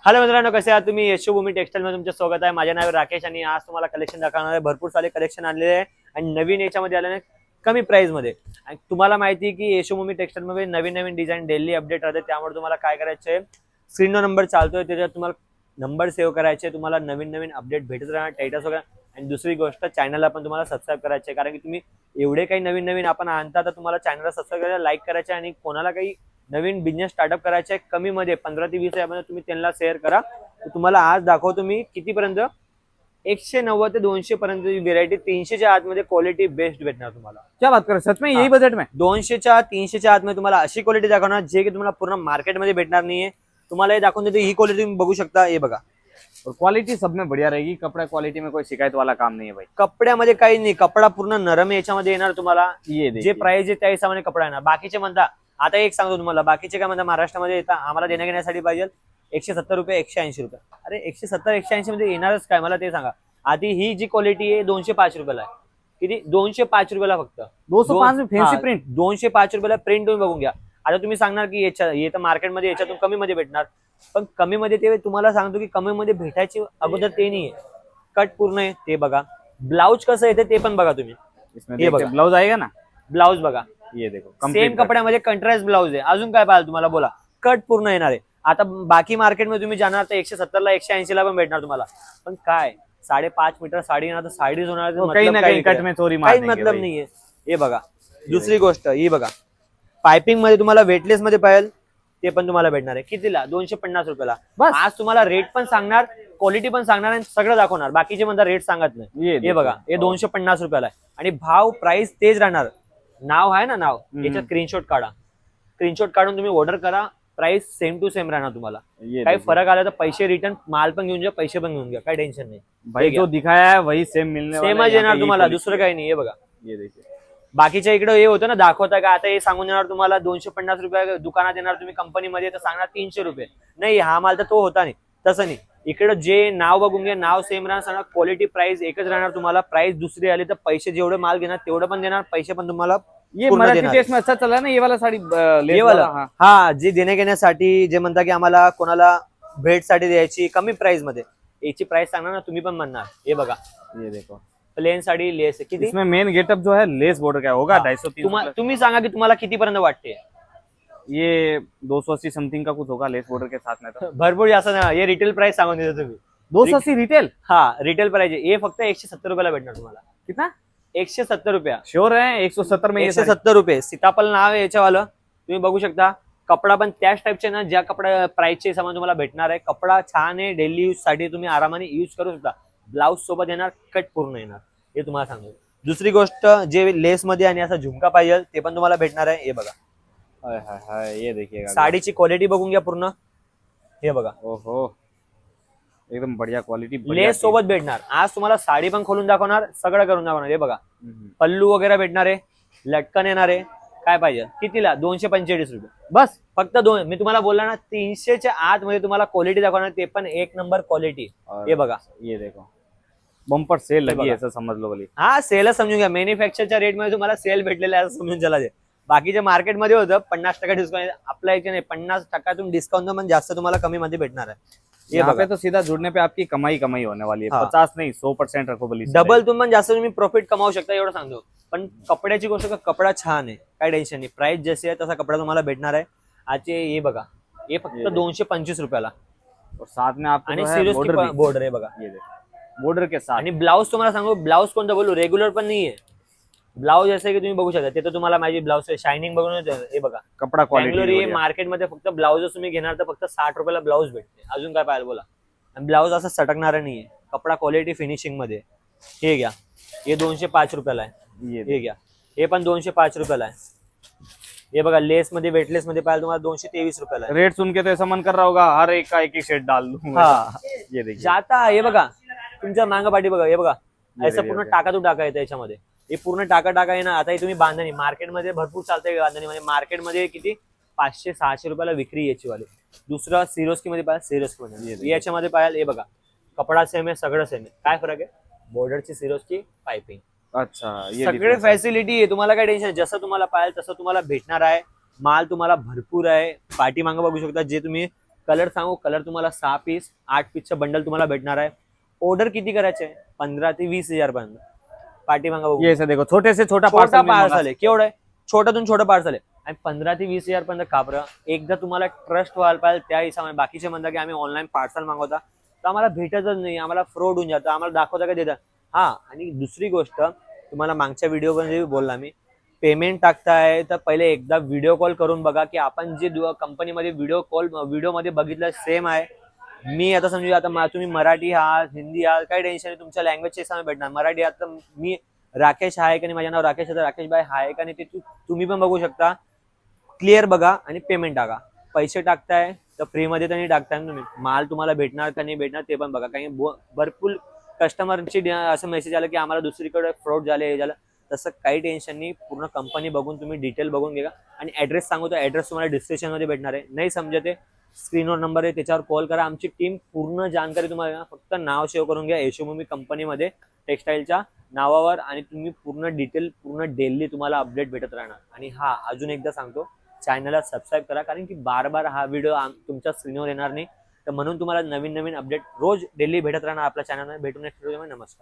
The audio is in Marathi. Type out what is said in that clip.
हॅलो मित्रांनो, कसे आहात तुम्ही? यशोभूमी टेक्सटाईल मध्ये तुमचं स्वागत आहे. माझे नाव राकेश आणि आज तुम्हाला कलेक्शन दाखवणार आहे. भरपूर सारे कलेक्शन आणलेले आहे आणि नवीन याच्यामध्ये आले कमी प्राइस मध्ये. आणि तुम्हाला माहिती आहे की यशोभूमी टेक्सटाईल मध्ये नवीन नवीन डिझाईन डेली अपडेट राहते. त्यामुळे तुम्हाला काय करायचं आहे, स्क्रीनवर नंबर चालतोय त्याच्यात तुम्हाला नंबर सेव्ह करायचे, तुम्हाला नवीन नवीन अपडेट भेटत राहणार स्टेटस वगैरे. आणि दुसरी गोष्ट, चॅनलला पण तुम्हाला सबस्क्राईब करायचे, कारण की तुम्ही एवढे काही नवीन नवीन आपण आणता तर तुम्हाला चॅनलला सबस्क्राईब करायला, लाईक करायचे. आणि कोणाला काही नवीन बिझनेस स्टार्टअप करायचा आहे कमी मध्ये 15 ते 20 यामध्ये तुम्ही त्यांना शेअर करा. तुम्हाला आज दाखवतो मी कितीपर्यंत 190 ते 200 पर्यंत व्हेरायटी 300च्या आतमध्ये क्वालिटी बेस्ट भेटणार तुम्हाला. क्या बात कर रहे हैं, सच में यही बजट में 200च्या 300च्या आतमध्ये तुम्हाला अशी क्वालिटी दाखवणार जे की तुम्हाला पूर्ण मार्केटमध्ये भेटणार नाहीये. तुम्हाला हे दाखवून देतो, ही क्वालिटी तुम्ही बघू शकता. हे बघा, और क्वालिटी सब में बढ़िया रहेगी. कपड़ा क्वालिटी में कोई शिकायत वाला काम नहीं है भाई. कपड्यामध्ये काही नाही, कपडा पूर्ण नरम याच्यामध्ये येणार तुम्हाला. ये जे देखिए, प्राइस आहे त्या हिशोबाने कपडा येणार. बाकीचे म्हणता, आता एक सांगतो तुम्हाला, बाकीचे काय म्हणता महाराष्ट्रामध्ये येतात आम्हाला देण्या घेण्यासाठी पाहिजे 170 रुपये 180 रुपये. अरे 170 180 मध्ये येणारच काय, मला ते सांगा. आधी ही जी क्वालिटी आहे 205 रुपयाला आहे. किती? 205 रुपयाला फक्त. 205 में फैंसी प्रिंट. 205 रुपयाला प्रिंट तुम्ही बघून घ्या. आता तुम्ही सांगणार की हे तर मार्केटमध्ये याच्यातून कमी मध्ये भेटणार, पण कमी मध्ये ते तुम्हाला सांगतो की कमी मध्ये भेटायची अगोदर ते नाहीये. कट पूर्ण आहे ते बघा. ब्लाउज कसं येते ते पण बघा तुम्ही. इसमें ये बघा, ब्लाउज आएगा ना. ब्लाउज बघा, ये देखो सेम complete cut. कपड्यामध्ये कंट्रास्ट ब्लाउज आहे. अजून काय पाहिजे तुम्हाला बोला. कट पूर्ण येणार आहे. आता बाकी मार्केटमध्ये तुम्ही जाणार तर 170 ला 180 ला पण भेटणार तुम्हाला, पण काय 5.5 मीटर साडी येणार तर साडीच होणार. तो कहीं ना कहीं कट में चोरी मार काही देंगे मतलब भाई. नाहीये. हे बघा, दुसरी गोष्ट ही बघा, पायपिंग मध्ये तुम्हाला वेटलेस मध्ये पाहिजे ते पण तुम्हाला भेटणार आहे. कितीला? 250 रुपयाला. बस. आज तुम्हाला रेट पण सांगणार, क्वालिटी पण सांगणार आणि सगळं दाखवणार. बाकीचे म्हणता रेट सांगत नाही. हे बघा, हे 250 रुपयाला आहे आणि भाव प्राइस तेच राहणार. नाव आहे ना, नाव याच्यात स्क्रीनशॉट काढा. स्क्रीनशॉट काढून तुम्ही ऑर्डर करा. प्राइस सेम टू सेम राहणार तुम्हाला. काही फरक आला तर पैसे रिटर्न, माल पण घेऊन जा, पैसे पण घेऊन घ्या, काही टेन्शन नाही. भाई जो दिखाया है वही सेम मिलने वाला है. सेमच येणार यहाँ पे तुम्हाला, ये दुसरं काही नाही. हे बघा, ये देखिए, बाकीच्या इकडे हे होतं ना, दाखवता का आता हे सांगून येणार तुम्हाला 250 रुपये दुकानात येणार, तुम्ही कंपनीमध्ये तर सांगणार 300 रुपये. नाही, हा माल तर तो होता नाही, तसं नाही. इकडे जे नाव बघून घ्या, नाव सेम राहणार, सांगणार क्वालिटी प्राइस एकच राहणार तुम्हाला. प्राइस दुसरी आली तर पैसे जेवढे माल घेणार तेवढं पण देणार, पैसे पण तुम्हाला ये पूर्ण मराठी देणार. टेस्ट में अच्छा चला है ना ये वाला साड़ी हे वाला, हा, जे देण्या घेण्यासाठी जे म्हणता की आम्हाला कोणाला भेटसाठी द्यायची कमी प्राइस मध्ये, याची प्राइस सांगणार ना तुम्ही पण म्हणणार. हे बघा, ये देखो प्लेन साडी लेस किती. इसमें मेन गेटअप जो है लेस बॉर्डर का होगा 250-300. तुम्ही सांगा की तुम्हाला कितीपर्यंत वाटते. ये 280 समथिंग का कुछ होगा लेस बॉर्डर के साथ में. तो भरपूर जास्त नाही, हे रिटेल प्राइस सांगून देतो तुम्ही. 280 रिटेल. हा, रिटेल प्राइस हे फक्त 170 रुपयाला भेटणार तुम्हाला. कितना? 170 रुपया. श्योर है 170 में ये साड़ी? 170 रुपये. सीताफळ नाव आहे याच्यावालं, तुम्ही बघू शकता. कपडा पण त्याच टाईपचे ना, ज्या कपडा प्राइसचे सामान तुम्हाला भेटणार आहे. कपडा छान आहे, डेली यूज साठी तुम्ही आरामाने यूज करू शकता. ब्लाउज सोबत येणार, कट पूर्ण येणार, हे तुम्हाला सांगतो. दुसरी गोष्ट, जे लेस मध्ये आणि असा झुमका पाहिजे ते पण तुम्हाला भेटणार आहे. हे बघा, हाय हाय हाय, ये देखिएगा साडीची क्वालिटी बघून घ्या पूर्ण. हे बघा, ओहो, एकदम बढ़िया क्वालिटी. लेस सोबत भेटणार. आज तुम्हाला साडी पण खोलून दाखवणार, सगळं करून दाखवणार. हे बघा, पल्लू वगैरे भेटणार आहे, लटकन येणार आहे. काय पाहिजे? कितीला? 245 रुपये बस. फक्त दोन. मी तुम्हाला बोलला ना, 300च्या आत मध्ये तुम्हाला क्वालिटी दाखवणार, ते पण एक नंबर क्वालिटी. हे बघा, ये देखो बम्पर सेल लगी बघा. है, ऐसा समझ लो भली. हा, सेलच समजून घ्या. मॅन्युफॅक्चरच्या रेट मध्ये तुम्हाला सेल भेटलेला आहे असं समजून चला. ते बाकीच्या मार्केटमध्ये होतं 50% डिस्काउंट, आपल्या इथे नाही. 50% डिस्काउंट पण जास्त तुम्हाला कमी मध्ये भेटणार आहे. हे यहाँ बघा, पे तो सीधा जुड़ने पे आपकी कमाई होने वाली है. हाँ. 50 नहीं 100% रखो भली. डबल तुम्ही जास्त तुम्ही प्रॉफिट कमावू शकता, एवढं सांगतो. पण कपड्याची गोष्ट, कपडा छान आहे, काय टेन्शन नाही. प्राइस जशी आहे तसा कपडा तुम्हाला भेटणार आहे. आजचे हे बघा, हे फक्त 225 रुपयाला. और साथ में आपको आणि जो है सिरियस बॉर्डर आहे बघा. ये देखो बॉर्डर के साथ. आणि ब्लाउज तुम्हाला सांगू, ब्लाउज कोणतं बोलू, रेग्युलर पण नाहीये. ब्लाउज जसं की तुम्ही बघू शकता, ते तर तुम्हाला माझी ब्लाउज शायनिंग बघून. हे बघा, कपड़ा बँगलोर क्वालिटी मार्केटमध्ये फक्त ब्लाउज तुम्ही घेणार तर फक्त 60 रुपयाला ब्लाउज भेटते. अजून काय पाहिजे बोला. आणि ब्लाउज असं सटकणार नाहीये, कपडा क्वालिटी फिनिशिंग मध्ये. हे घ्या, हे 205 रुपयाला आहे. हे घ्या, हे पण 205 रुपयाला आहे. हे बघा, लेस मध्ये वेटलेस मध्ये पाहिजे तुम्हाला 223 रुपयाला आहे. रेट सुन के तो ऐसा मन कर रहा होगा हर एक का एक शेड डाल दूं. हा, ये देखिए जाता. हे बघा, तुमच्या मागं पाठी बघा. हे बघा, असं पूर्ण ये. टाका तू टाका येतं याच्यामध्ये. हे पूर्ण टाका येणार. आता हे तुम्ही बांधणी मार्केटमध्ये भरपूर चालतंय. बांधणी म्हणजे मार्केटमध्ये किती 500-600 रुपयाला विक्री याची वाली. दुसरं सिरोस्की मध्ये पाहिजे, सिरोस्की मध्ये याच्यामध्ये पाहिजे. हे बघा, कपडा सेम आहे, सगळं सेम आहे. काय फरक आहे? बॉर्डरची सिरोस्की, पायपिंग, अच्छा, ये सगळे फॅसिलिटी आहे. तुम्हाला काय टेन्शन, जसं तुम्हाला पाहिजे तसं तुम्हाला भेटणार आहे. माल तुम्हाला भरपूर आहे. पाठीमागं बघू शकता, जे तुम्ही कलर सांगू, कलर तुम्हाला 6 पीस 8 पीसचं बंडल तुम्हाला भेटणार आहे. ऑर्डर किती करायचे? 15 ते 20,000 पर्यंत. पाठीमागा बघू, ये ऐसे देखो छोटे से छोटा छोटा पार्सल पार्सल आहे. केवढं आहे? छोट्यातून छोटं पार्सल आहे आणि 15 ते 20,000 पर्यंत कापरा. एकदा तुम्हाला ट्रस्ट व्हायला पाहिजे त्या हिशोबाने. बाकीचे म्हणतात की आम्ही ऑनलाईन पार्सल मागवता, तर आम्हाला भेटतच नाही, आम्हाला फ्रॉड होऊन जातं, आम्हाला दाखवता का देतात. हा, आणि दुसरी गोष्ट तुम्हाला मागच्या व्हिडिओमध्ये बोलला मी, पेमेंट टाकताय तर पहिले एकदा व्हिडिओ कॉल करून बघा की आपण जे कंपनीमध्ये व्हिडिओमध्ये बघितलं सेम आहे. मी आता समजू आता तुम्ही मराठी आहात, हिंदी आहात, काही टेन्शन नाही, तुमच्या लँग्वेजचे हिसाब भेटणार. मराठी आहात तर मी राकेश आहे का नाही, माझं नाव राकेश आहे तर राकेश भाई आहे का नाही ते तुम्ही पण बघू शकता. क्लिअर बघा आणि पेमेंट टाका. पैसे टाकताय तर फ्रीमध्ये तर नाही टाकताय तुम्ही. माल तुम्हाला भेटणार का नाही भेटणार ते पण बघा. काही भरपूर कस्टमरची असं मेसेज आलं की आम्हाला दुसरीकडे फ्रॉड झाले, हे झालं. तसं काही टेन्शन नाही. पूर्ण कंपनी बघून तुम्ही डिटेल बघून घ्या. आणि ऍड्रेस सांगू तर ऍड्रेस तुम्हाला डिस्क्रिप्शनमध्ये भेटणार आहे. नाही समजत आहे, स्क्रीनवर नंबर आहे त्याच्यावर कॉल करा. आमची टीम पूर्ण जानकारी तुम्हाला, फक्त नाव सेव्ह करून घ्या यशोभूमी कंपनीमध्ये टेक्सटाईलच्या नावावर, आणि तुम्ही पूर्ण डिटेल पूर्ण डेली तुम्हाला अपडेट भेटत राहणार. आणि हा, अजून एकदा सांगतो, चॅनलला सबस्क्राईब करा, कारण की बार बार हा व्हिडिओ तुमच्या स्क्रीनवर येणार नाही. तर म्हणून तुम्हाला नवीन नवीन अपडेट रोज डेली भेटत राहणार आपल्या चॅनलमध्ये. भेटून नमस्कार.